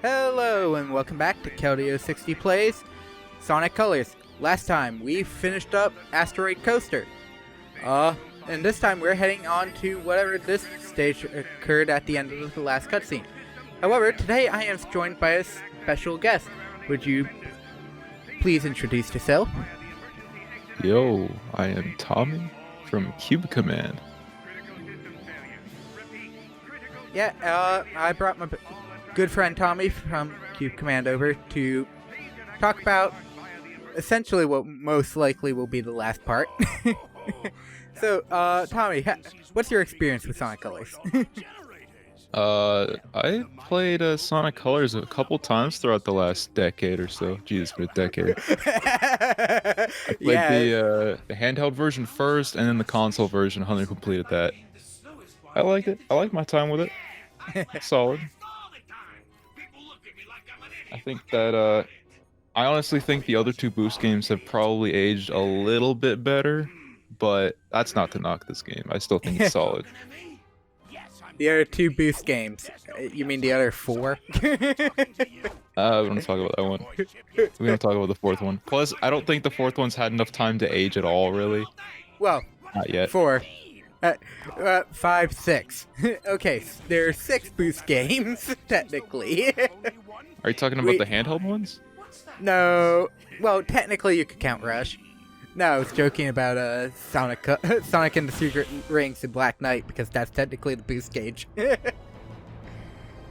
Hello and welcome back to Keldeo60 Plays Sonic Colors. Last time we finished up Asteroid Coaster. And this time we're heading on to whatever this stage occurred at the end of the last cutscene. However, today I am joined by a special guest. Would you please introduce yourself? Yo, I am Tommy from CubeCommand. Yeah, I brought my good friend Tommy from CubeCommand over to talk about essentially what most likely will be the last part. So, Tommy, what's your experience with Sonic Colors? I played Sonic Colors a couple times throughout the last decade or so. Jesus, for a decade. I played the handheld version first, and then the console version. 100 completed that. I liked it. I liked my time with it. Solid. I think that I honestly think the other two Boost games have probably aged a little bit better, but that's not to knock this game. I still think it's solid. The other two Boost games. You mean the other four? We don't talk about that one. We don't talk about the fourth one. Plus, I don't think the fourth one's had enough time to age at all, really. Well, Not yet. 4. 5, 6. Okay, there are 6 Boost games, technically. Are you talking about the handheld ones? No, well, technically you could count Rush. No, I was joking about Sonic and the Secret Rings in Black Knight because that's technically the Boost gauge.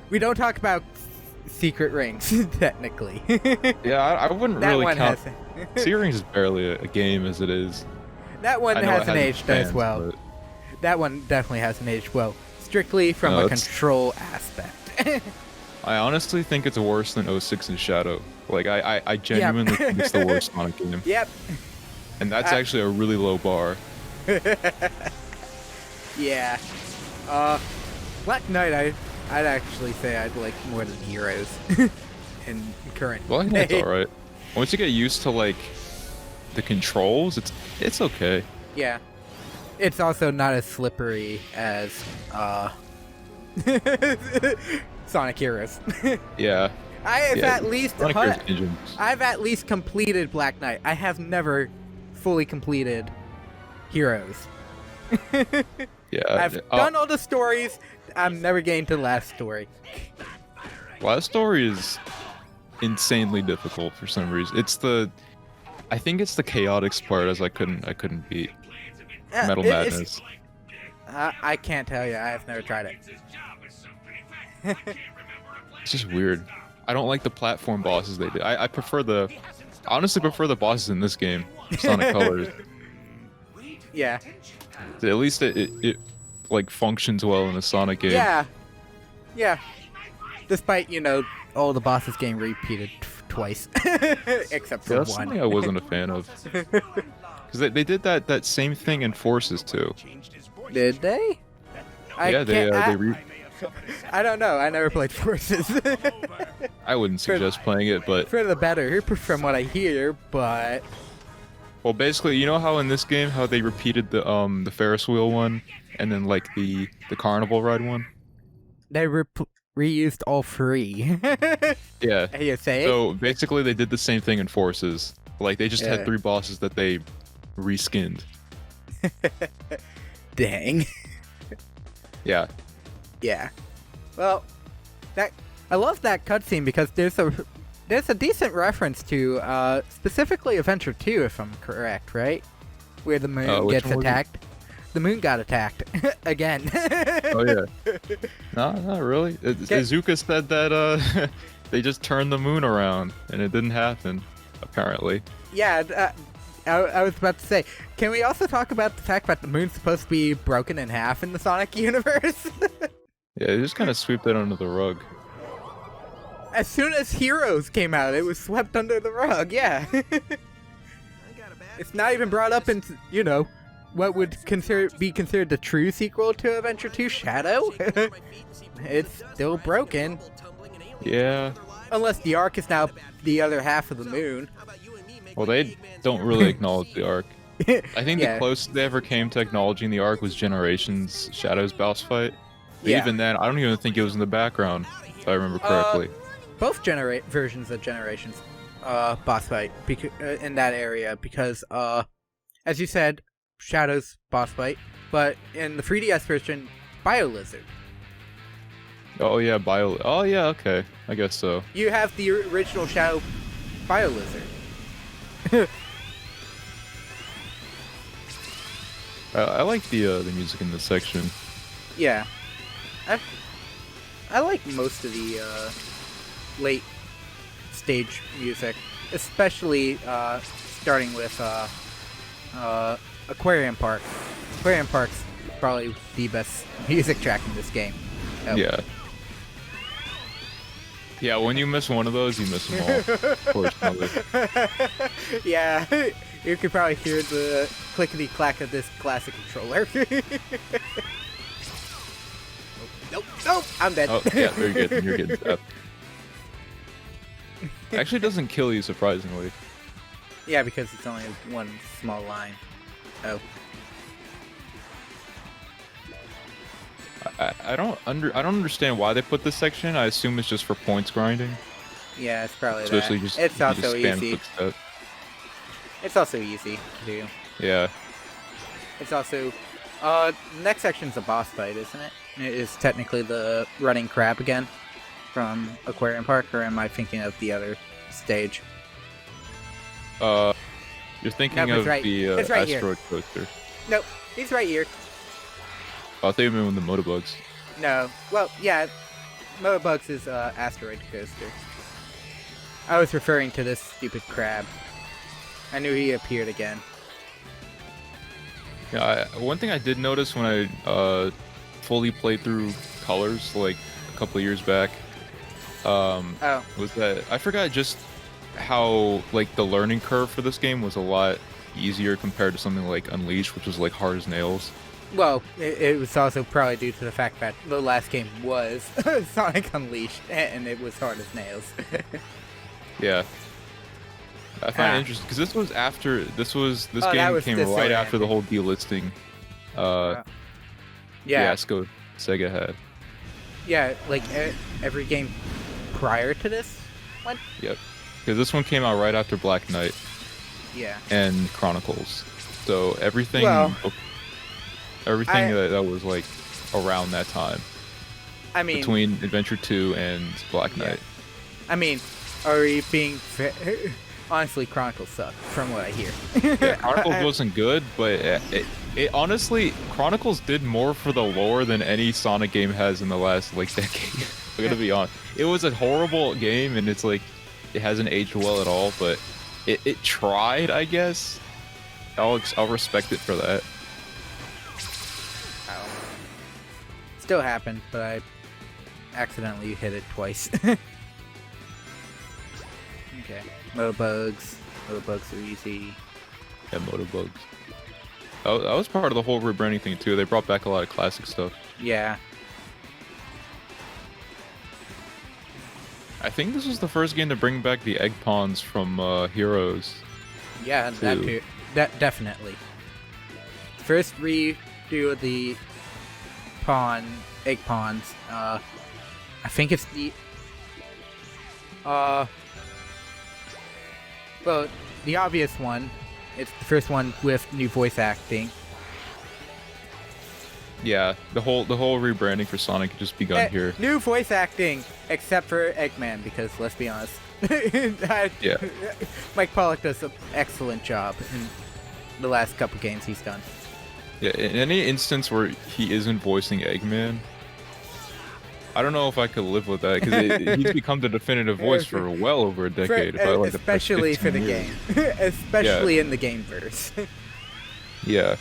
We don't talk about Secret Rings, technically. Yeah, I wouldn't That really one count. has. Sea Rings is barely a game as it is. That one I know it hasn't has aged fans, as well. but- That one definitely hasn't aged well, strictly from No, a it's- control aspect. I honestly think it's worse than 06 and Shadow. Like, I genuinely think it's the worst Sonic game. Yep. And that's actually a really low bar. Yeah. Black Knight, I'd actually say I'd like more than Heroes in current. Well, I think it's alright. Once you get used to, like, the controls, it's okay. Yeah. It's also not as slippery as Sonic Heroes. Yeah. I've Yeah, at least Sonic Heroes engines. I've at least completed Black Knight. I have never fully completed Heroes. Yeah. I've done all the stories. I'm never getting to the last story. Last story is insanely difficult for some reason. I think it's the chaotix part as I couldn't beat. Metal Madness. I can't tell you. I have never tried it. It's just weird. I don't like the platform bosses they did. I honestly prefer the bosses in this game, Sonic Colors. Yeah. At least it like functions well in a Sonic game. Yeah. Yeah. Despite, all the bosses getting repeated twice. Except for Yeah, that's one. something I wasn't a fan of. Because they did that same thing in Forces too. Did they? Yeah, I don't know. I never played Forces. I wouldn't suggest playing it, but For the better, from what I hear, but... well, basically, you know how in this game how they repeated the Ferris wheel one, and then like the carnival ride one. They reused all 3. Yeah. You say? So basically, they did the same thing in Forces. Like they just Yeah. had 3 bosses that they reskinned. Dang. Yeah. Yeah. Well, I love that cutscene because there's a decent reference to specifically Adventure 2, if I'm correct, right? Where the moon Which gets one was it? attacked. The moon got attacked again. Oh yeah. No, not really. Izuka said that they just turned the moon around, and it didn't happen. Apparently. Yeah. I was about to say, can we also talk about the fact that the moon's supposed to be broken in half in the Sonic universe? Yeah, they just kind of sweep that under the rug. As soon as Heroes came out, it was swept under the rug, yeah. It's not even brought up in, what would be considered the true sequel to Adventure 2, Shadow. It's still broken. Yeah. Unless the Ark is now the other half of the moon. Well, they don't really acknowledge the arc. I think Yeah. the closest they ever came to acknowledging the arc was Generations Shadow's boss fight. But Yeah. even then, I don't even think it was in the background, if I remember correctly. both versions of Generations boss fight in that area because, as you said, Shadow's boss fight, but in the 3DS version, BioLizard. Oh yeah, Oh yeah, okay. I guess so. You have the original Shadow BioLizard. I like the music in this section. Yeah. I like most of the late stage music, especially starting with Aquarium Park. Aquarium Park's probably the best music track in this game. Oh. Yeah. Yeah, when you miss one of those, you miss them all. Fortunately. Yeah, you could probably hear the clickety-clack of this classic controller. Nope, I'm dead. Oh, yeah, you're good. You're getting up. Actually, it doesn't kill you, surprisingly. Yeah, because it's only one small line. Oh. I don't understand why they put this section. I assume it's just for points grinding. Yeah, it's probably Especially that. just It's also spam easy. footstep. It's also easy to do. Yeah. It's also next section's a boss fight, isn't it? It is technically the running crab again from Aquarium Park, or am I thinking of the other stage? You're thinking Nope, of right. the It's right here. asteroid coaster. Nope, he's right here. Oh, I thought you meant the Motobugs. No, well, yeah, Motobugs is asteroid coaster. I was referring to this stupid crab. I knew he appeared again. Yeah, one thing I did notice when I fully played through Colors like a couple of years back, was that I forgot just how like the learning curve for this game was a lot easier compared to something like Unleashed, which was like hard as nails. Well, it was also probably due to the fact that the last game was Sonic Unleashed, and it was hard as nails. Yeah. I find it interesting because this game came right disorienting. after the whole delisting Yeah. fiasco Sega had. Yeah, like every game prior to this one? Yep. Because this one came out right after Black Knight Yeah. and Chronicles. So everything Well, that was like around that time. I mean, Between Adventure 2 and Black Yeah. Knight. I mean, are we being honestly, Chronicles suck, from what I hear. Yeah, Chronicles wasn't good, but it honestly, Chronicles did more for the lore than any Sonic game has in the last like decade. I'm gonna be honest. It was a horrible game, and it's like it hasn't aged well at all. But it tried, I guess. I'll respect it for that. Still happened, but I accidentally hit it twice. Okay. Motobugs. Motobugs are easy. Yeah, Motobugs. That was part of the whole rebranding thing too. They brought back a lot of classic stuff. Yeah. I think this was the first game to bring back the egg pawns from Heroes. Yeah, that too. That definitely. First redo of the egg pawns. I think it's the well, the obvious one. It's the first one with new voice acting. Yeah, the whole rebranding for Sonic had just begun here. New voice acting, except for Eggman, because let's be honest. Yeah. Mike Pollock does an excellent job in the last couple games he's done. Yeah, in any instance where he isn't voicing Eggman, I don't know if I could live with that, because he's become the definitive voice for well over a decade. Especially for the game. Especially in the game verse. Yeah.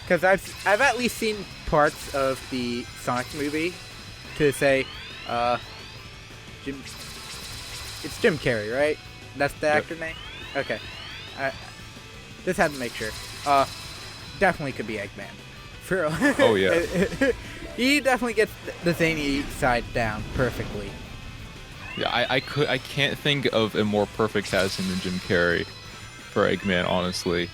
Because I've at least seen parts of the Sonic movie to say, it's Jim Carrey, right? That's the actor name? Okay. Just had to make sure. Definitely could be Eggman. For Oh, yeah. He definitely gets the zany side down perfectly. Yeah, I can't think of a more perfect casting than Jim Carrey for Eggman, honestly.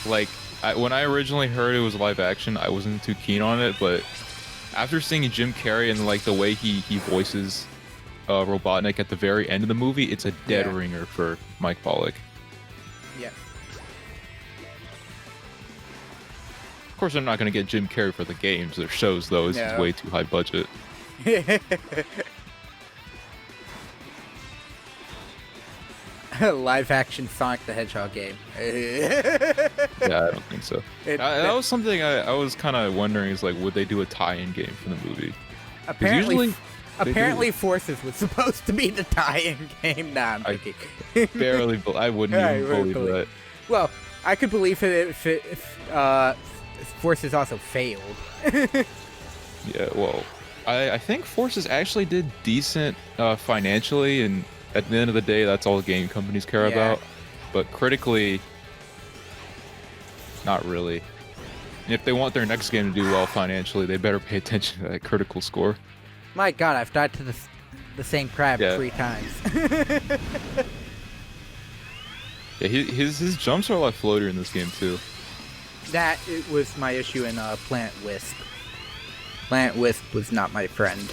Like, when I originally heard it was live action, I wasn't too keen on it, but After seeing Jim Carrey and like the way he voices Robotnik at the very end of the movie, it's a dead ringer for Mike Pollock. Yeah. Of course, they're not going to get Jim Carrey for the games or shows, though. It's just way too high budget. Live action Sonic the Hedgehog game. Yeah, I don't think so. That was something I was kind of wondering is like, would they do a tie-in game for the movie? Apparently Forces was supposed to be the tie-in game. Nah, I'm joking. I wouldn't even believe that. Well, I could believe it if Forces also failed. Yeah, well, I think Forces actually did decent financially, and at the end of the day, that's all game companies care about. But critically, not really. And if they want their next game to do well financially, they better pay attention to that critical score. My God, I've died to the same crab 3 times. Yeah, his jumps are a lot floatier in this game too. That was my issue in Planet Wisp. Planet Wisp was not my friend.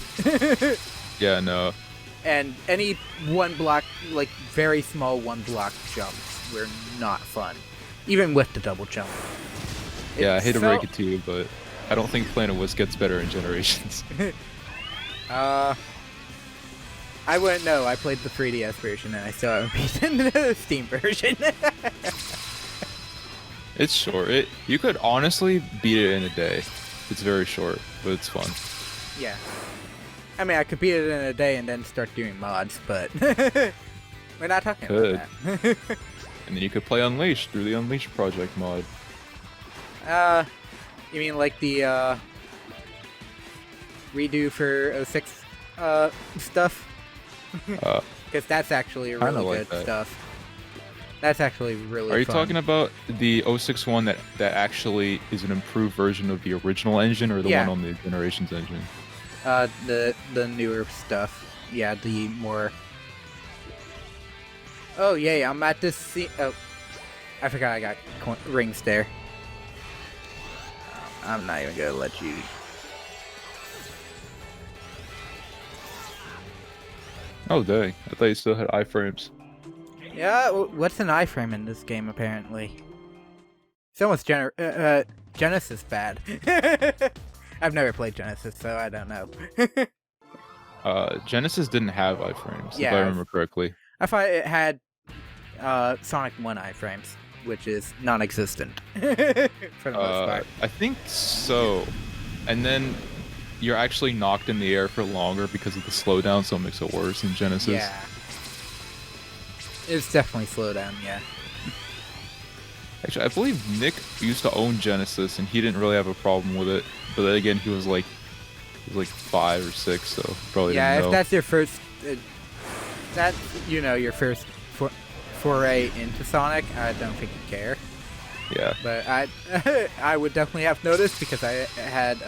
Yeah, no. And any one block, like very small one block jumps were not fun. Even with the double jump. Yeah, I hate to break it to you, but I don't think Planet Wisp gets better in Generations. I wouldn't know. I played the 3DS version and I still haven't beaten the Steam version. It's short. You could honestly beat it in a day. It's very short, but it's fun. Yeah. I mean, I could beat it in a day and then start doing mods, but we're not talking about that. And then you could play Unleashed through the Unleashed Project mod. You mean like the redo for 06 stuff? Because that's actually really good stuff. That's actually really fun. Are you talking about the 06 one that actually is an improved version of the original engine, or the one on the Generations engine? The newer stuff. Yeah, the more... Oh, yeah, I'm at this scene... Oh, I forgot I got rings there. I'm not even gonna let you... Oh, dang. I thought you still had iframes. Yeah, what's an iframe in this game, apparently? Someone's Genesis bad. I've never played Genesis, so I don't know. Genesis didn't have iframes, if I remember correctly. I thought it had Sonic 1 iframes, which is non-existent for the most part. I think so. And then you're actually knocked in the air for longer because of the slowdown, so it makes it worse in Genesis. Yeah. It's definitely slowdown, yeah. Actually, I believe Nick used to own Genesis, and he didn't really have a problem with it. But then again, he was like 5 or 6, so probably didn't know. Yeah, if that's your first, your first foray into Sonic, I don't think you care. Yeah. But I would definitely have noticed because I had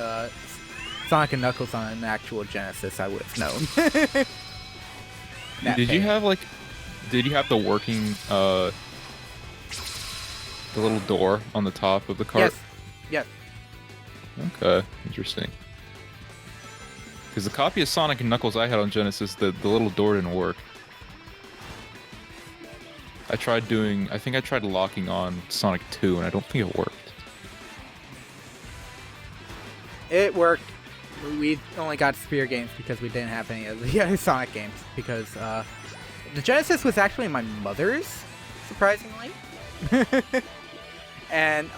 Sonic and Knuckles on an actual Genesis. I would have known. Did you have the working the little door on the top of the cart? Yes. Okay, interesting. Because the copy of Sonic and Knuckles I had on Genesis, the little door didn't work. I think I tried locking on Sonic 2, and I don't think it worked. It worked. We only got Spear games because we didn't have any of the other Sonic games. Because the Genesis was actually my mother's, surprisingly. And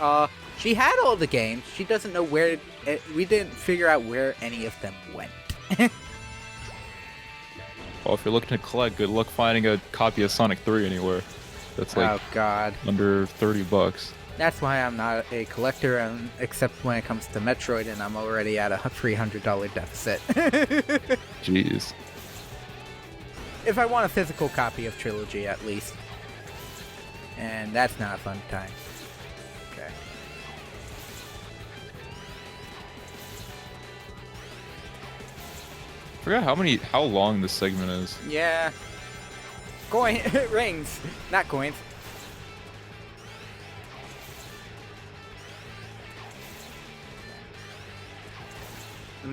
she had all the games. She doesn't know where... we didn't figure out where any of them went. Well, if you're looking to collect, good luck finding a copy of Sonic 3 anywhere. That's like under $30. That's why I'm not a collector, except when it comes to Metroid, and I'm already at a $300 deficit. Jeez. If I want a physical copy of Trilogy, at least. And that's not a fun time. Okay. I forgot how long this segment is. Yeah. Rings, not coins.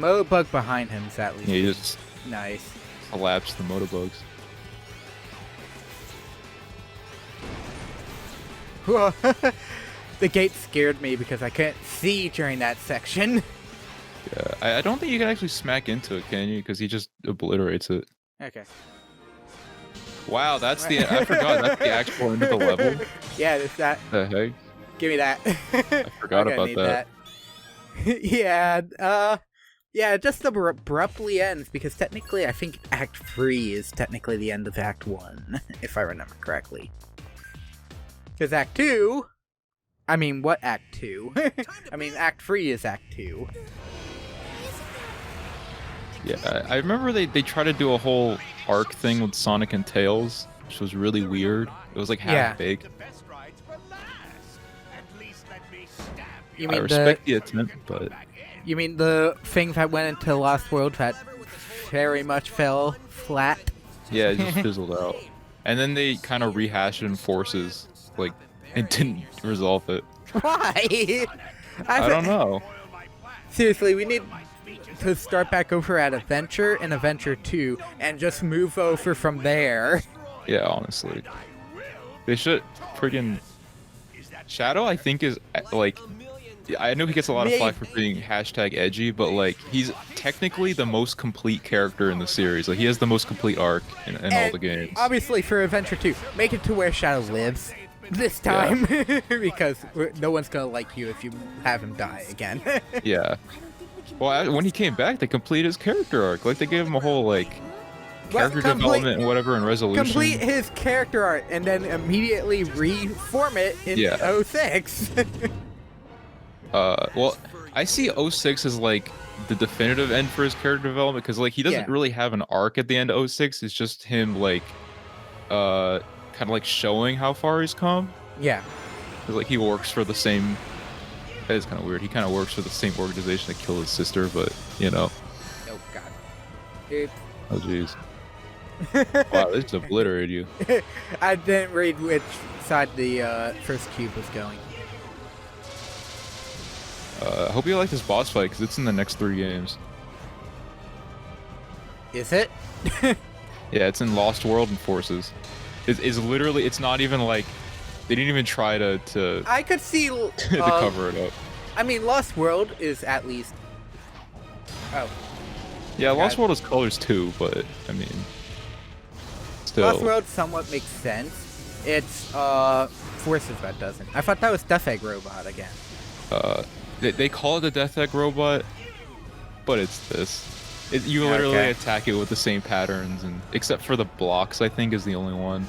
Motobug behind him is at least Yeah, he just nice. collapsed the Motobugs. The gate scared me because I couldn't see during that section. Yeah, I don't think you can actually smack into it, can you? Because he just obliterates it. Okay. Wow, that's the... I forgot, that's the actual end of the level. Yeah, it's that. The heck? Give me that. I forgot about that. Yeah, yeah, it just abruptly ends because technically I think Act 3 is technically the end of Act 1, if I remember correctly. Because Act 2... I mean, what Act 2? I mean, Act 3 is Act 2. Yeah, I remember they tried to do a whole arc thing with Sonic and Tails, which was really weird. It was like half baked. You mean I respect the attempt, but... You mean the thing that went into Lost World that very much fell flat? Yeah, it just fizzled out. And then they kind of rehashed it in Forces, like, and didn't resolve it. Why? I don't know. Seriously, we need to start back over at Adventure and Adventure 2 and just move over from there. Yeah, honestly. They should friggin... Shadow, I think, is, like... I know he gets a lot of flack for being #edgy, but, like, he's technically the most complete character in the series. Like, he has the most complete arc in all the games. Obviously, for Adventure 2, make it to where Shadow lives this time. Yeah. Because no one's gonna like you if you have him die again. Yeah. Well, when he came back, they completed his character arc. Like, they gave him a whole, like, character development and whatever and resolution. Complete his character arc and then immediately reform it in 06. Well, I see 06 as, like, the definitive end for his character development, because, like, he doesn't really have an arc at the end of 06. It's just him, like, kind of, like, showing how far he's come. Yeah. Because, like, he works for the same... That is kind of weird. He kind of works for the same organization that killed his sister, but, you know. Oh, God. Dude. Oh, jeez. Wow, this just obliterated you. I didn't read which side the first cube was going. I hope you like this boss fight, because it's in the next 3 games. Is it? Yeah, it's in Lost World and Forces. It's literally, it's not even like, they didn't even try to I could see... to cover it up. I mean, Lost World is at least... Oh. Yeah, Lost World is colors too, but, I mean... Still. Lost World somewhat makes sense. It's, Forces that doesn't. I thought that was Death Egg Robot again. They call it the Death Egg Robot, but it's this. You literally attack it with the same patterns, and except for the blocks, I think, is the only one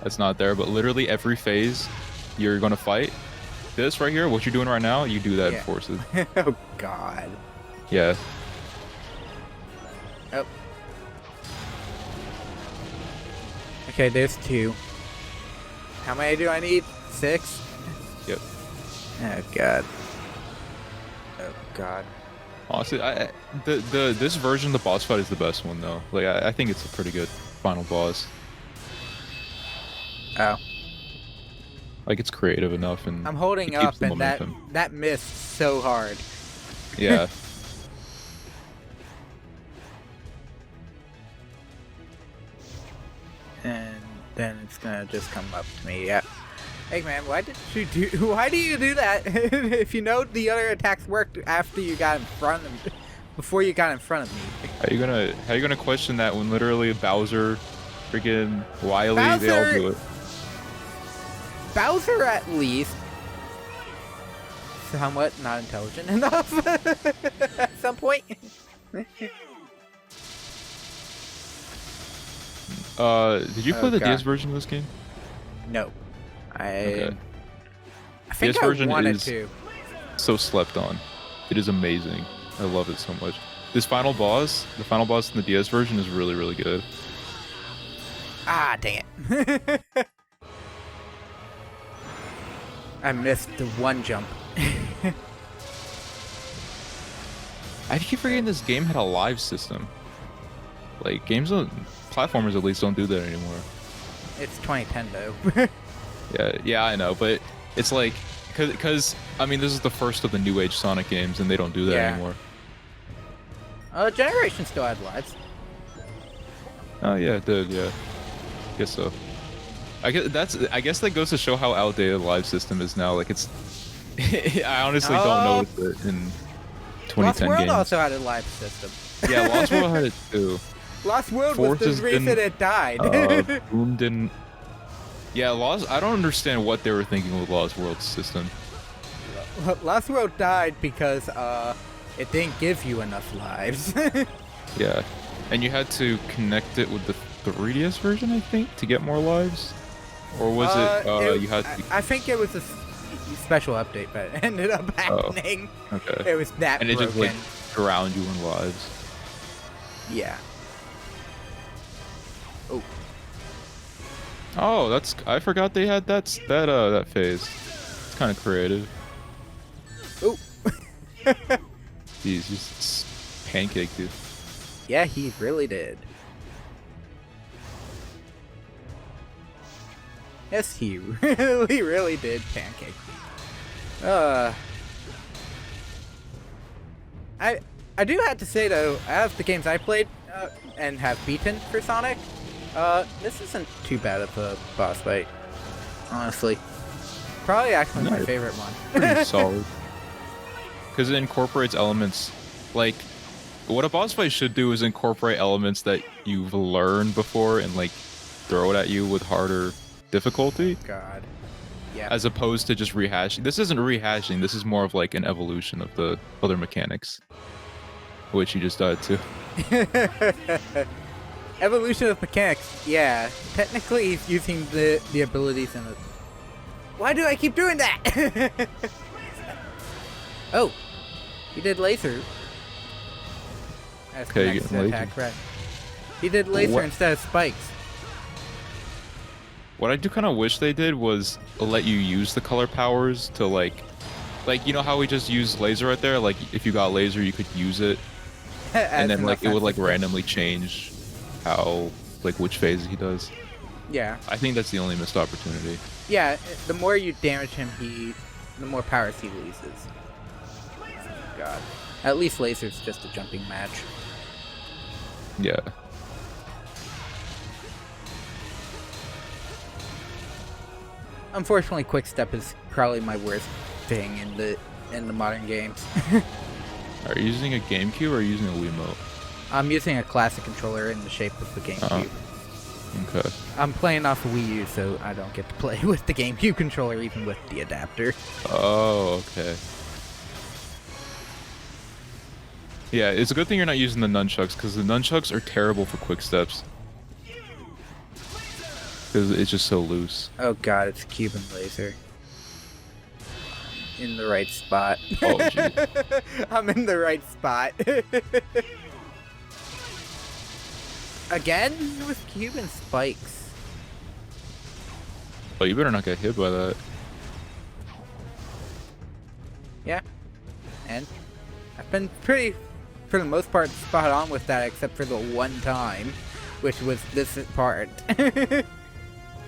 that's not there. But literally every phase you're gonna fight. This right here, what you're doing right now, you do that in Forces. Oh, God. Yeah. Oh. Okay, there's 2. How many do I need? 6? Yep. Oh, God. Oh, God. Honestly, this version of the boss fight is the best one, though. Like, I think it's a pretty good final boss. Oh. Like, it's creative enough, and I'm holding up, and that missed so hard. Yeah. And then it's gonna just come up to me. Yeah. Hey man, why do you do that? If you know the other attacks worked after you got in front of me, before you got in front of me. How you gonna question that when literally Bowser, freaking Wily, they all do it? Bowser at least somewhat not intelligent enough at some point. Did you play the DS version of this game? No. I think DS version wanted is to. So slept on. It is amazing. I love it so much. This final boss, the final boss in the DS version, is really, really good. Ah, dang it. I missed the one jump. I keep forgetting this game had a live system. Like, platformers at least don't do that anymore. It's 2010 though. Yeah, I know, but it's like, because I mean, this is the first of the new age Sonic games, and they don't do that anymore. Generation still had lives. Oh yeah, it did. Yeah, guess so. I guess that goes to show how outdated the live system is now. Like it's, I honestly don't notice it in 2010 Lost World games. also had a live system. Yeah, Lost World had it too. Lost World was the reason it died. Boom didn't. Yeah, I don't understand what they were thinking with Lost World's system. Lost World died because it didn't give you enough lives. Yeah, and you had to connect it with the 3DS version, I think, to get more lives. Or was you had to... I think it was a special update, but it ended up happening. Oh, okay. It was that and it broken. just like drowned you in lives. Yeah. Oh. Oh, I forgot they had that phase. It's kind of creative. Oh. He's just pancaked you. Yeah, he really did. Yes, he really did pancake me. I do have to say though, out of the games I played and have beaten for Sonic, this isn't too bad of a boss fight, honestly. Probably actually my favorite one. Pretty solid. Because it incorporates elements, like, what a boss fight should do is incorporate elements that you've learned before and, like, throw it at you with harder difficulty. God. Yeah. As opposed to just rehashing. This isn't rehashing, this is more of, like, an evolution of the other mechanics. Which you just died to. Evolution of mechanics, yeah. Technically, he's using the abilities in it. Why do I keep doing that? Oh, he did laser. That's okay, the next attack, right? He did laser instead of spikes. What I do kind of wish they did was let you use the color powers to like you know how we just use laser right there? Like if you got laser, you could use it, and then like it would like randomly change how like which phase he does. Yeah. I think that's the only missed opportunity. Yeah, the more you damage him, the more powers he loses. God. At least laser's just a jumping match. Yeah. Unfortunately, quick step is probably my worst thing in the modern games. Are you using a GameCube or are you using a Wiimote? I'm using a classic controller in the shape of the GameCube. Okay. I'm playing off of Wii U, so I don't get to play with the GameCube controller, even with the adapter. Oh, okay. Yeah, it's a good thing you're not using the nunchucks, because the nunchucks are terrible for quick steps. Because it's just so loose. Oh god, it's Cuban laser. In the right spot. Oh, jeez. I'm in the right spot. Again with Cuban spikes. Oh, you better not get hit by that. Yeah. And I've been pretty, for the most part, spot on with that, except for the one time, which was this part.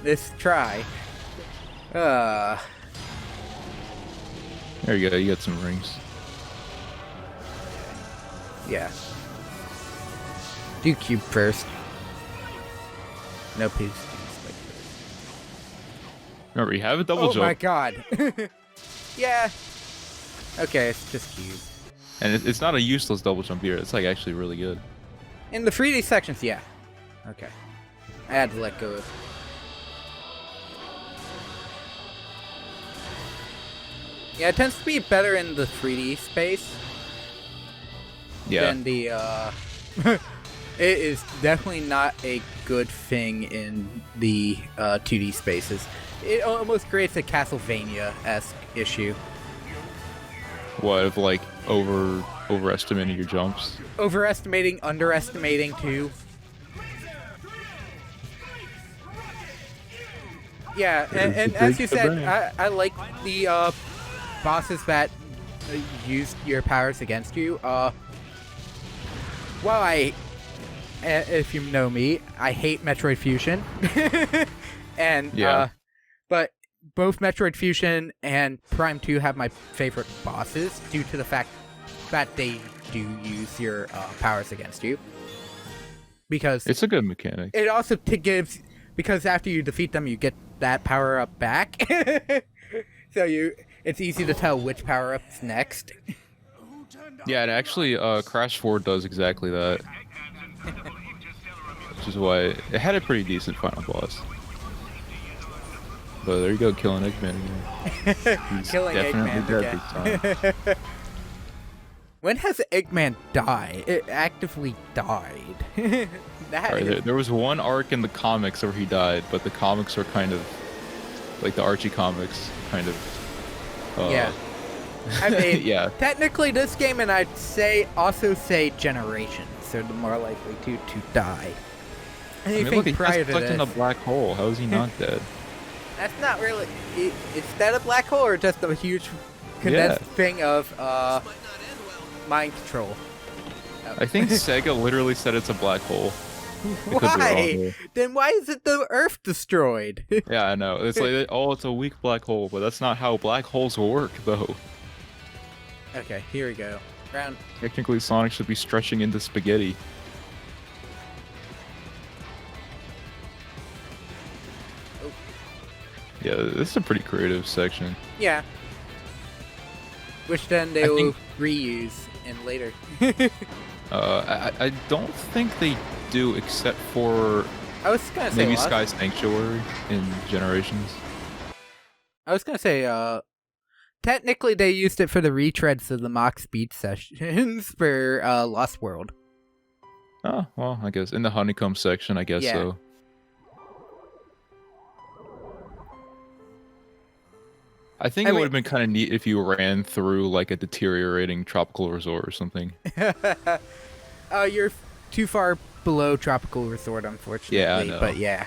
This try. There you go, you got some rings. Yeah. Do cube first. No, please. Remember, you have a double jump. Oh my god. Yeah. Okay, it's just cube. And it's not a useless double jump here. It's like actually really good. In the 3D sections, yeah. Okay. I had to let go of. Yeah, it tends to be better in the 3D space. Yeah. Than the, it is definitely not a good thing in the 2D spaces. It almost creates a Castlevania-esque issue. What, of like overestimating your jumps? Overestimating, underestimating too. Yeah, and as you said, I like the bosses that use your powers against you. Well, if you know me, I hate Metroid Fusion. And, yeah. But both Metroid Fusion and Prime 2 have my favorite bosses due to the fact that they do use your powers against you. Because It's a good mechanic. it also gives, because after you defeat them, you get that power up back. So it's easy to tell which power up's next. Yeah, and actually, Crash 4 does exactly that. Which is why it had a pretty decent final boss. But there you go, killing Eggman again. He's Killing definitely Eggman dead again. this time. When has Eggman died? It actively died. Right, there was one arc in the comics where he died, but the comics are kind of like the Archie comics, kind of. Yeah. I mean, yeah. Technically, this game, and I'd also say Generations, are the more likely to die. Anything look, prior he's to stuck in a this, black hole. How is he not dead? that's not really. Is that a black hole or just a huge condensed thing of mind control? I think Sega literally said it's a black hole. I could be wrong Why? here. Then why is it the Earth destroyed? Yeah, I know. It's like, oh, it's a weak black hole, but that's not how black holes work, though. Okay, here we go. Round. Technically, Sonic should be stretching into spaghetti. Oh. Yeah, this is a pretty creative section. Yeah. Which then they will reuse in later. I don't think they do, except for I was gonna say maybe Sky Sanctuary in Generations. I was gonna say, technically they used it for the retreads of the Mach Speed sessions for Lost World. Oh, well, I guess in the Honeycomb section, I guess Yeah. so. I think it would have been kind of neat if you ran through like a deteriorating tropical resort or something. You're too far below Tropical Resort, unfortunately. Yeah, I know. But yeah.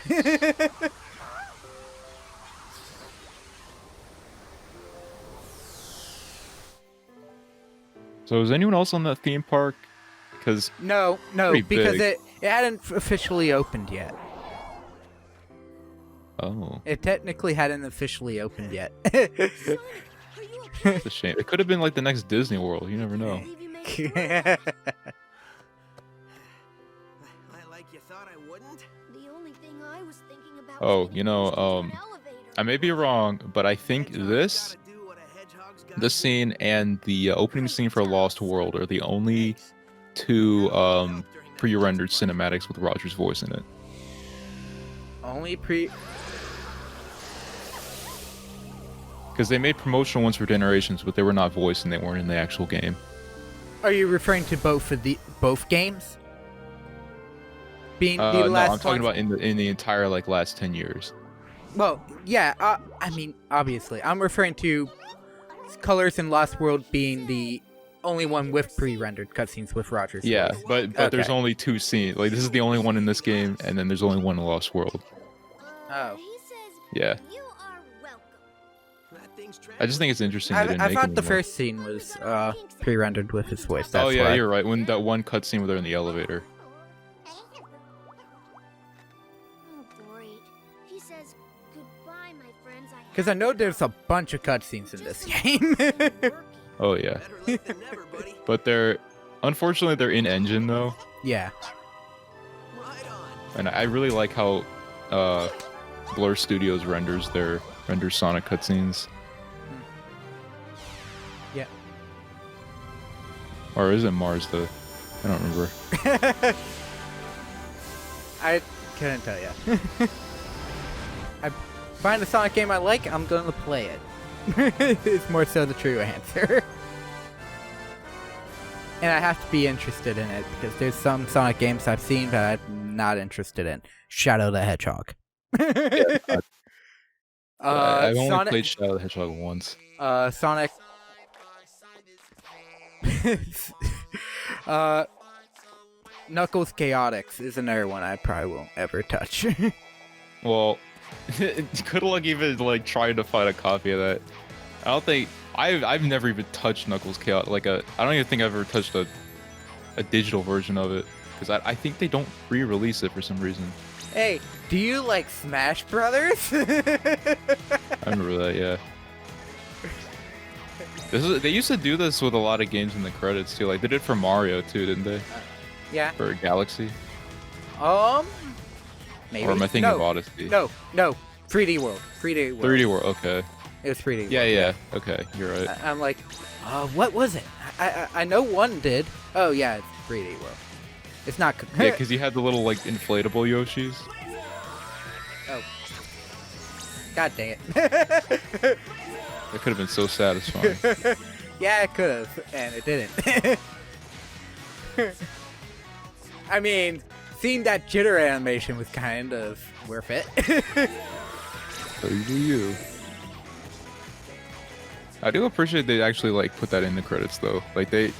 So is anyone else on that theme park? Because No, Pretty because big. it hadn't officially opened yet. oh, It technically hadn't officially opened yet. it's a shame. It could have been like the next Disney World. You never know. Oh, you know, I may be wrong, but I think this scene and the opening scene for Lost World are the only two pre-rendered cinematics with Roger's voice in it. Only Because they made promotional ones for Generations, but they were not voiced and they weren't in the actual game. Are you referring to both games? Being the No, last I'm talking ones- about in the entire like last 10 years. Well, yeah, I mean, obviously. I'm referring to Colors in Lost World being the only one with pre-rendered cutscenes with Roger's Yeah, voice. but there's Okay. only two scenes. Like this is the only one in this game, and then there's only one in Lost World. Oh. Yeah. I just think it's interesting. they didn't I make thought any the more. first scene was pre-rendered with his voice. That's Oh yeah, why. you're right. When that one cutscene where they're in the elevator. Because I know there's a bunch of cutscenes in this game. Oh yeah. But unfortunately they're in engine though, Yeah. and I really like how Blur Studios renders Sonic cutscenes. Yeah. Or is it Mars though? I don't remember. I couldn't tell you. I find a Sonic game I like, I'm gonna play it. It's more so the true answer. And I have to be interested in it, because there's some Sonic games I've seen that I'm not interested in. Shadow the Hedgehog. I've only Sonic, played Shadow the Hedgehog once. Sonic. Knuckles Chaotix is another one I probably won't ever touch. Well, good luck even like trying to find a copy of that. I don't think I've never even touched Knuckles Chaos. I don't even think I've ever touched a digital version of it, because I think they don't re-release it for some reason. Hey, do you like Smash Brothers? I remember that, yeah. They used to do this with a lot of games in the credits too. Like they did for Mario too, didn't they? Yeah. For Galaxy. Maybe. Or am I thinking of Odyssey? No. 3D World. 3D World. 3D World. Okay. It was 3D World. Yeah. Okay, you're right. I'm like, what was it? I know one did. Oh yeah, it's 3D World. It's not. Yeah, because you had the little like inflatable Yoshis. Oh. God dang it. That could have been so satisfying. Yeah, it could have, and it didn't. I mean, seeing that jitter animation was kind of worth it. So you. I do appreciate they actually like put that in the credits though. Like they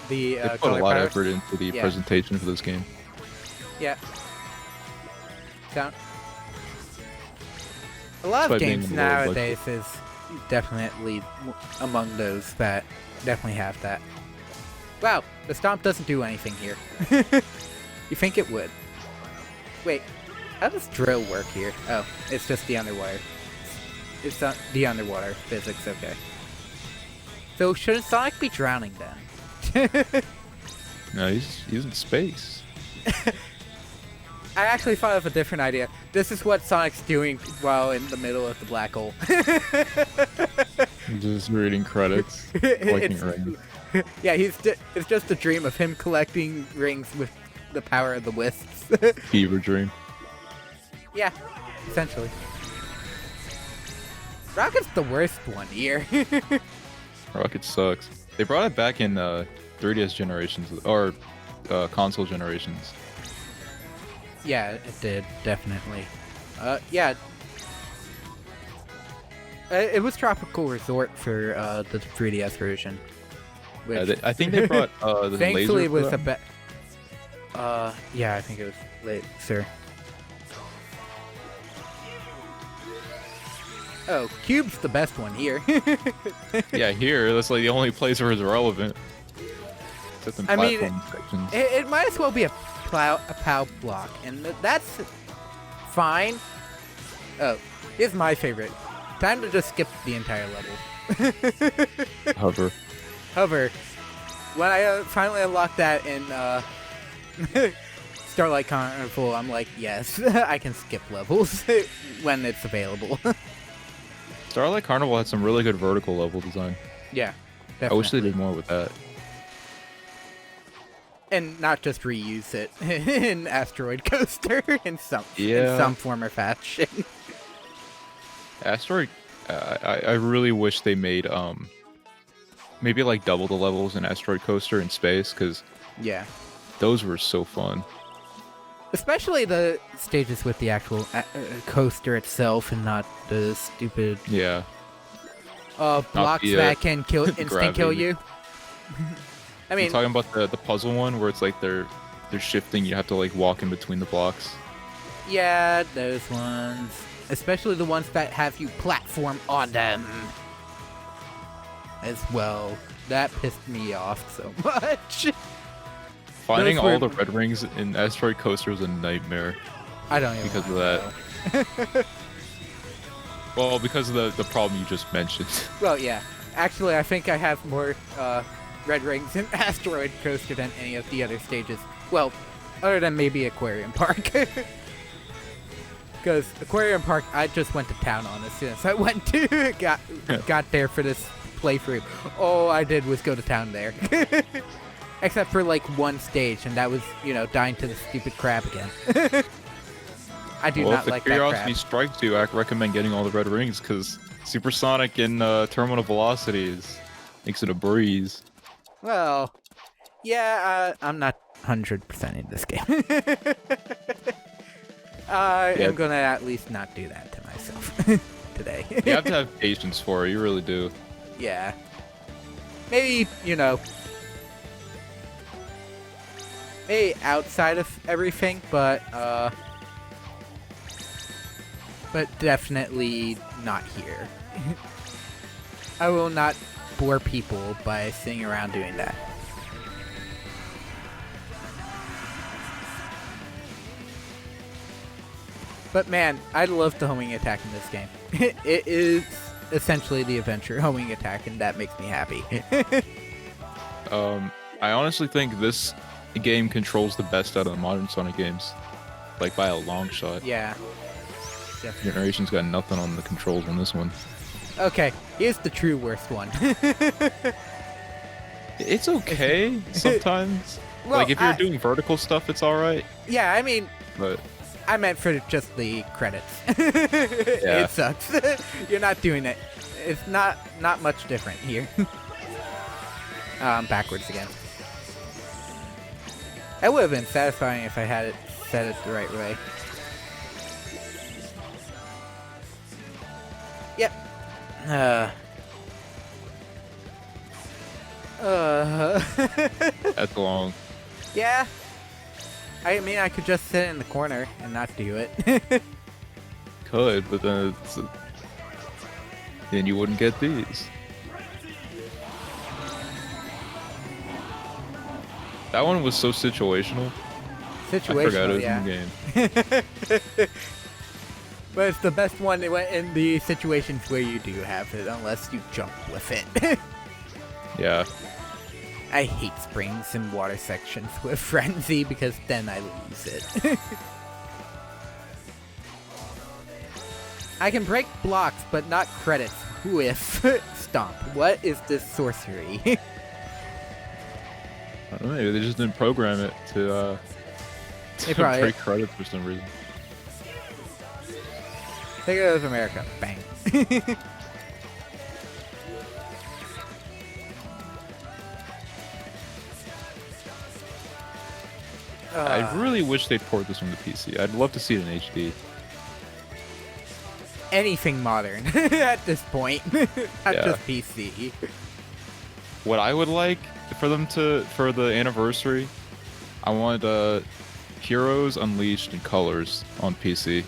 They put a lot of color effort into the presentation for this game. Yeah. Sound. A lot of games nowadays is definitely among those that definitely have that. Wow, the stomp doesn't do anything here. You think it would? Wait, how does drill work here? Oh, it's just the underwater. It's not the underwater physics, okay. So shouldn't Sonic be drowning then? No, he's in space. I actually thought of a different idea. This is what Sonic's doing while in the middle of the black hole. Just reading credits, collecting rings. Yeah, it's just a dream of him collecting rings with the power of the wisps. Fever dream. Yeah, essentially. Rocket's the worst one here. Rocket sucks. They brought it back in 3DS generations, or console generations. Yeah, it did, definitely. Yeah. It was Tropical Resort for the 3DS version. Which I think they brought the thankfully laser was a bit. Yeah, I think it was laser. Oh, Cube's the best one here. Yeah, here that's like the only place where it's relevant. Except in platform sections. It might as well be a POW block, and that's fine. Oh, here's my favorite. Time to just skip the entire level. Hover. Hover. When I finally unlocked that in Starlight Carnival, I'm like, yes, I can skip levels when it's available. Starlight Carnival had some really good vertical level design. Yeah, definitely. I wish they did more with that. And not just reuse it in Asteroid Coaster in some form or fashion. Asteroid, I really wish they made maybe like double the levels in Asteroid Coaster in space, because yeah, those were so fun. Especially the stages with the actual coaster itself, and not the stupid blocks that can instant kill you. I mean, you're talking about the puzzle one where it's like they're shifting. You have to like walk in between the blocks. Yeah, those ones. Especially the ones that have you platform on them as well. That pissed me off so much. Finding all the red rings in Asteroid Coaster was a nightmare. I don't even because of that. Well, because of the problem you just mentioned. Well, yeah. Actually, I think I have more red rings in Asteroid Coaster than any of the other stages. Well, other than maybe Aquarium Park. Because Aquarium Park, I just went to town on as soon as I went to got there for this playthrough. All I did was go to town there. Except for like one stage, and that was, dying to the stupid crab again. I do not like that crab. If the curiosity strikes you, I recommend getting all the red rings, because Supersonic in Terminal Velocity makes it a breeze. Well, yeah, I'm not 100% in this game. I am gonna at least not do that to myself today. You have to have patience for it, you really do. Yeah. Maybe, maybe outside of everything, but definitely not here. I will not bore people by sitting around doing that. But man, I love the homing attack in this game. It is essentially the adventure homing attack, and that makes me happy. I honestly think this game controls the best out of the modern Sonic games, like by a long shot. Yeah. Definitely. Generation's got nothing on the controls on this one. Okay, here's the true worst one. It's okay sometimes. Well, like if you're doing vertical stuff, it's all right. Yeah, I mean, But I meant for just the credits. Yeah. It sucks. You're not doing it. It's not much different here. Backwards again. That would have been satisfying if I had it set it the right way. Yep. that's long. Yeah. I mean, I could just sit in the corner and not do it. Could, but then then you wouldn't get these. That one was so situational. I forgot it was yeah. in the game. But it's the best one in the situations where you do have it, unless you jump with it. Yeah. I hate springs and water sections with Frenzy because then I lose it. I can break blocks, but not credits with Stomp. What is this sorcery? I don't know, maybe they just didn't program it to probably- break credits for some reason. There goes America. Bang. I really wish they'd port this one to PC. I'd love to see it in HD. Anything modern at this point. Not Yeah. just PC. What I would like for them for the anniversary, I want Heroes Unleashed in colors on PC.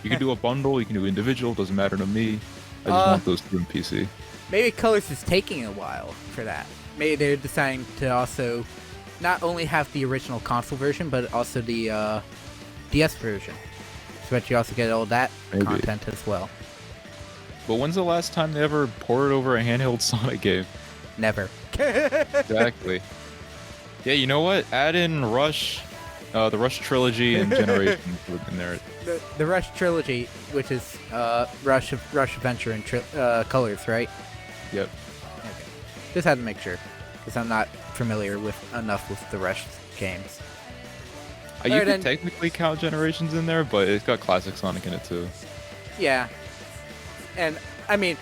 You can do a bundle, you can do individual, doesn't matter to me. I just want those two on PC. Maybe Colors is taking a while for that. Maybe they're deciding to also not only have the original console version, but also the DS version. So that you also get all that Maybe. content as well. But when's the last time they ever ported over a handheld Sonic game? Never. Exactly. Yeah, you know what? Add in Rush, the Rush trilogy and Generations in there. The Rush trilogy, which is Rush Adventure and Colors, right? Yep. Okay. Just had to make sure, because I'm not familiar enough with the Rush games. You Alright, can then. technically count Generations in there, but it's got classic Sonic in it too. Yeah. And, I mean,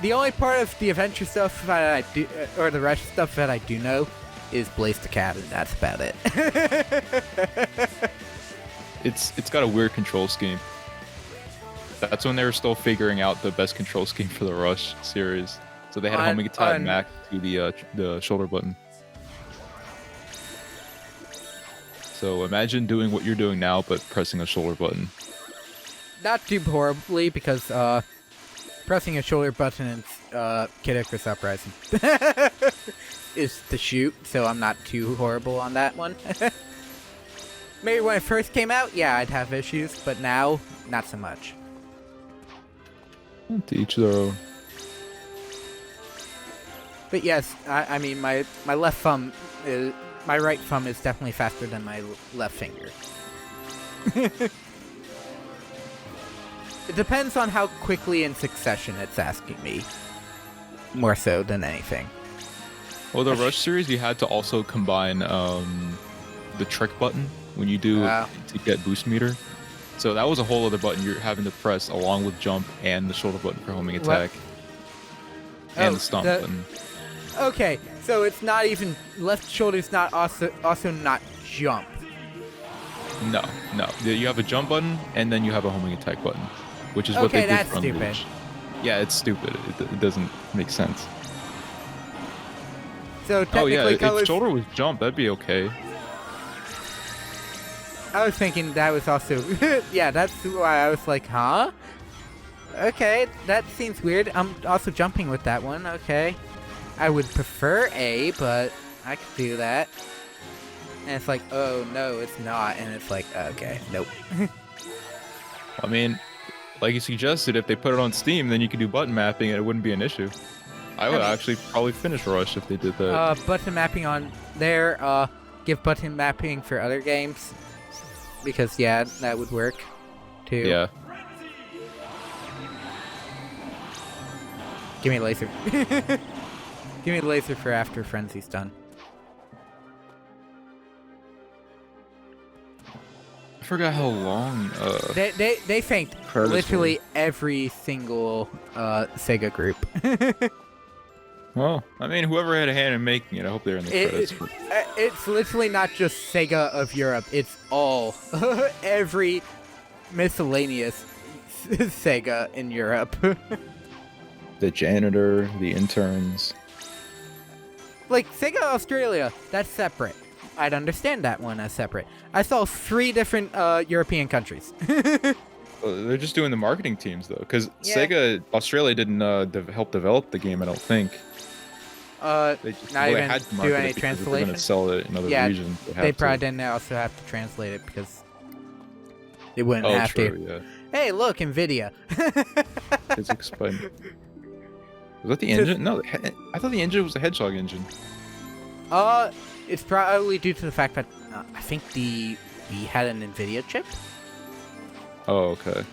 the only part of the adventure stuff that I do, or the Rush stuff that I do know, is Blaze the Cat, and that's about it. It's got a weird control scheme. That's when they were still figuring out the best control scheme for the Rush series. So they had a homing attack back to the shoulder button. So imagine doing what you're doing now, but pressing a shoulder button. Not too horribly, because pressing a shoulder button in Kid Icarus Uprising is to shoot, so I'm not too horrible on that one. Maybe when it first came out, yeah, I'd have issues, but now, not so much. To each their own. But yes, I mean, my left thumb, my right thumb is definitely faster than my left finger. It depends on how quickly in succession it's asking me, more so than anything. Well, the Rush series, you had to also combine the trick button when you do to get boost meter. So that was a whole other button you're having to press along with jump and the shoulder button for homing attack. And the stomp button. Okay, so it's not even left shoulder's not also not jump. No. You have a jump button and then you have a homing attack button, which is what they did that's for stupid. Unleashed. Yeah, it's stupid. It doesn't make sense. So technically, if Colors, shoulder was jump, that'd be okay. I was thinking that was also yeah. That's why I was like, huh? Okay, that seems weird. I'm also jumping with that one. Okay, I would prefer A, but I could do that. And it's like, oh no, it's not. And it's like, okay, nope. I mean, like you suggested, if they put it on Steam, then you could do button mapping and it wouldn't be an issue. I would actually probably finish Rush if they did that. Button mapping on there, give button mapping for other games. Because, yeah, that would work, too. Yeah. Give me a laser. Give me a laser for after Frenzy's done. I forgot how long. They thanked literally every single Sega group. Well, I mean, whoever had a hand in making it, I hope they're in the credits. It's literally not just Sega of Europe. It's all every miscellaneous Sega in Europe. The janitor, the interns. Like Sega Australia, that's separate. I'd understand that one as separate. I saw 3 different European countries. They're just doing the marketing teams though, because Yeah. Sega Australia didn't help develop the game. I don't think. They just, not even had to do market any it because if they're translation. gonna sell it in other regions. They probably didn't also have to translate it because they wouldn't have true, to. Yeah. Hey, look, NVIDIA. Physics, but was that the engine? No, I thought the engine was a Hedgehog engine. It's probably due to the fact that I think we had an NVIDIA chip. Oh, okay.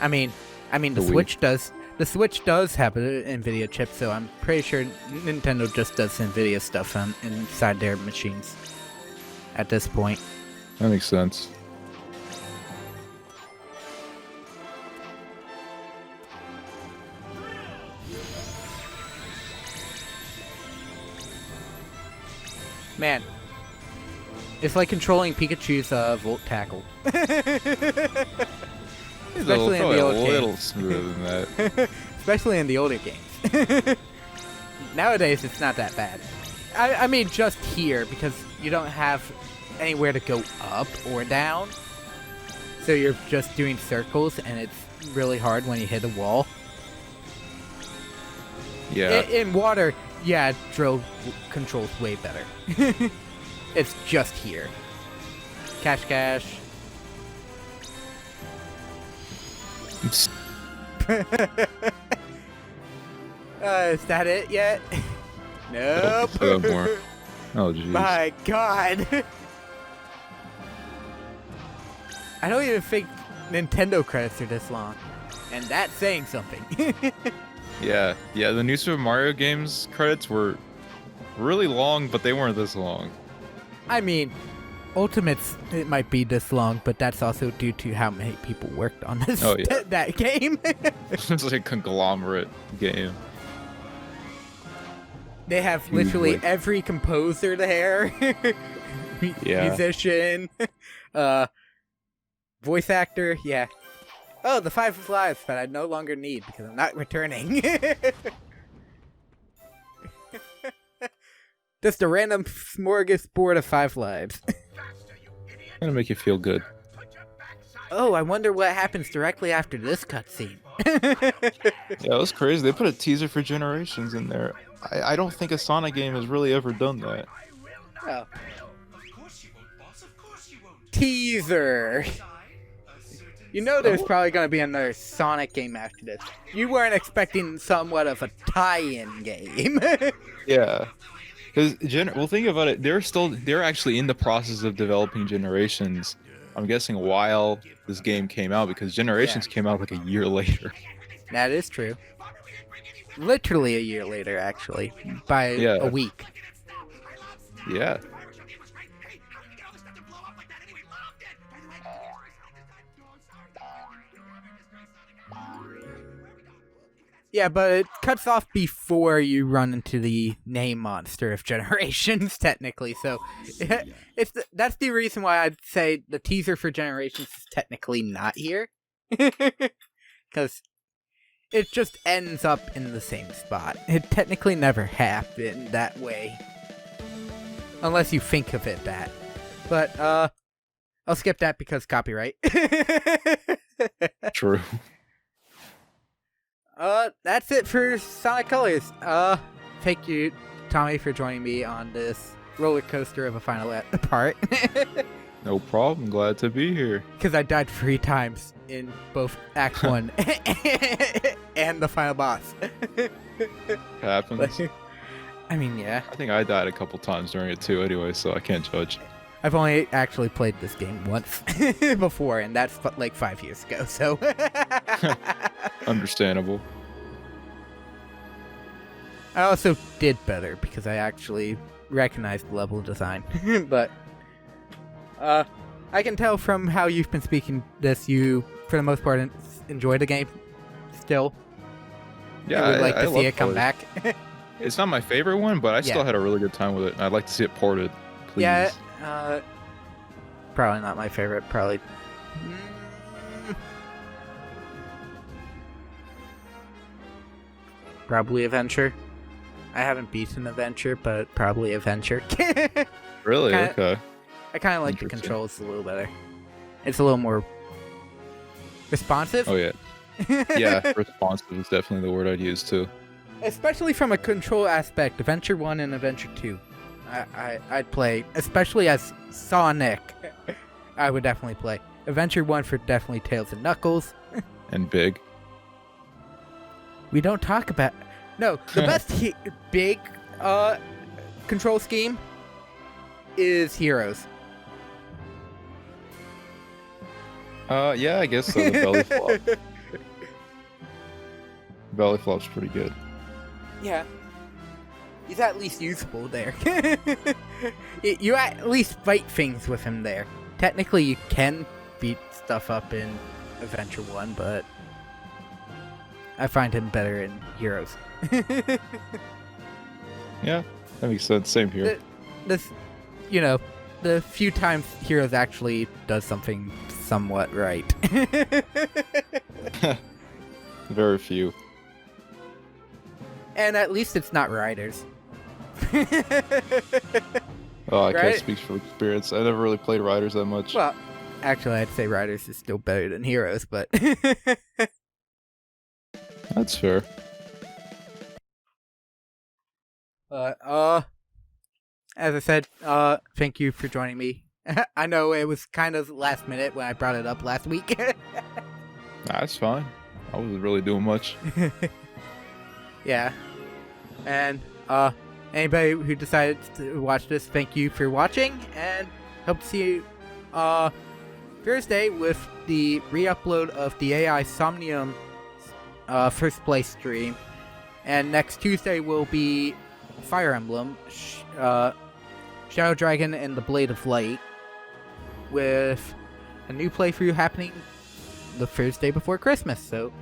I mean, the Switch does. The Switch does have an NVIDIA chip, so I'm pretty sure Nintendo just does NVIDIA stuff inside their machines at this point. That makes sense. Man, it's like controlling Pikachu's Volt Tackle. Especially in the old games. A little smoother than that. Especially in the older games. Nowadays, it's not that bad. I mean, just here, because you don't have anywhere to go up or down. So you're just doing circles, and it's really hard when you hit a wall. Yeah. In water, yeah, drill controls way better. It's just here. Cash. Is that it yet? Nope. More. Oh, jeez. My God. I don't even think Nintendo credits are this long. And that's saying something. Yeah, the new Super Mario games credits were really long, but they weren't this long. I mean, Ultimates, it might be this long, but that's also due to how many people worked on this that game. It's like a conglomerate game. They have literally every composer there. Musician, voice actor, yeah. Oh, the 5 lives that I no longer need because I'm not returning. Just a random smorgasbord of 5 lives. Gonna make you feel good. Oh, I wonder what happens directly after this cutscene. Yeah, it was crazy. They put a teaser for Generations in there. I don't think a Sonic game has really ever done that. Oh. Teaser. You know there's probably going to be another Sonic game after this. You weren't expecting somewhat of a tie-in game. Yeah. Because, well, think about it. They're actually in the process of developing Generations, I'm guessing, while this game came out, because Generations came out like a year later. That is true. Literally a year later, actually. By a week. Yeah. Yeah, but it cuts off before you run into the name monster of Generations, technically. So that's the reason why I'd say the teaser for Generations is technically not here. Because it just ends up in the same spot. It technically never happened that way. Unless you think of it that. But, I'll skip that because copyright. True. That's it for Sonic Colors. Thank you, Tommy, for joining me on this roller coaster of a final part. No problem. Glad to be here. Because I died 3 times. in both Act 1 and the final boss. Happens. I mean, yeah. I think I died a couple times during it too anyway, so I can't judge. I've only actually played this game once before, and that's like 5 years ago, so... Understandable. I also did better because I actually recognized the level design. But I can tell from how you've been speaking this, you, for the most part, enjoy the game still. Yeah, I would like to love see it come Colors. back. It's not my favorite one, but I still had a really good time with it. And I'd like to see it ported, please. Yeah, probably not my favorite. Probably. Probably Adventure. I haven't beaten Adventure, but probably Adventure. Really? Kinda, Okay. I kind of like the controls a little better. It's a little more responsive. Oh, yeah. Yeah, responsive is definitely the word I'd use, too. Especially from a control aspect, Adventure 1 and Adventure 2. I'd play, especially as Sonic. I would definitely play. Adventure 1 for definitely Tails and Knuckles. And big. We don't talk about... No, the best big control scheme is Heroes. Yeah, I guess so. The belly flop. Belly flop's pretty good. Yeah. He's at least usable there. You at least fight things with him there. Technically, you can beat stuff up in Adventure 1, but I find him better in Heroes. Yeah, that makes sense. Same here. The few times Heroes actually does something somewhat right. Very few. And at least it's not Riders. Oh, I Right? can't speak from experience. I never really played Riders that much. Well, actually, I'd say Riders is still better than Heroes, but... That's fair. As I said, thank you for joining me. I know it was kind of last minute when I brought it up last week. That's fine. I wasn't really doing much. Yeah. And, anybody who decided to watch this, thank you for watching, and hope to see you, Thursday with the re-upload of the AI Somnium, first place stream. And next Tuesday will be Fire Emblem, Shadow Dragon and the Blade of Light, with a new playthrough happening the Thursday before Christmas. So,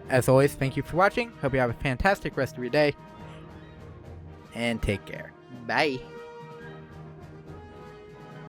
as always, thank you for watching. Hope you have a fantastic rest of your day. And take care. Bye.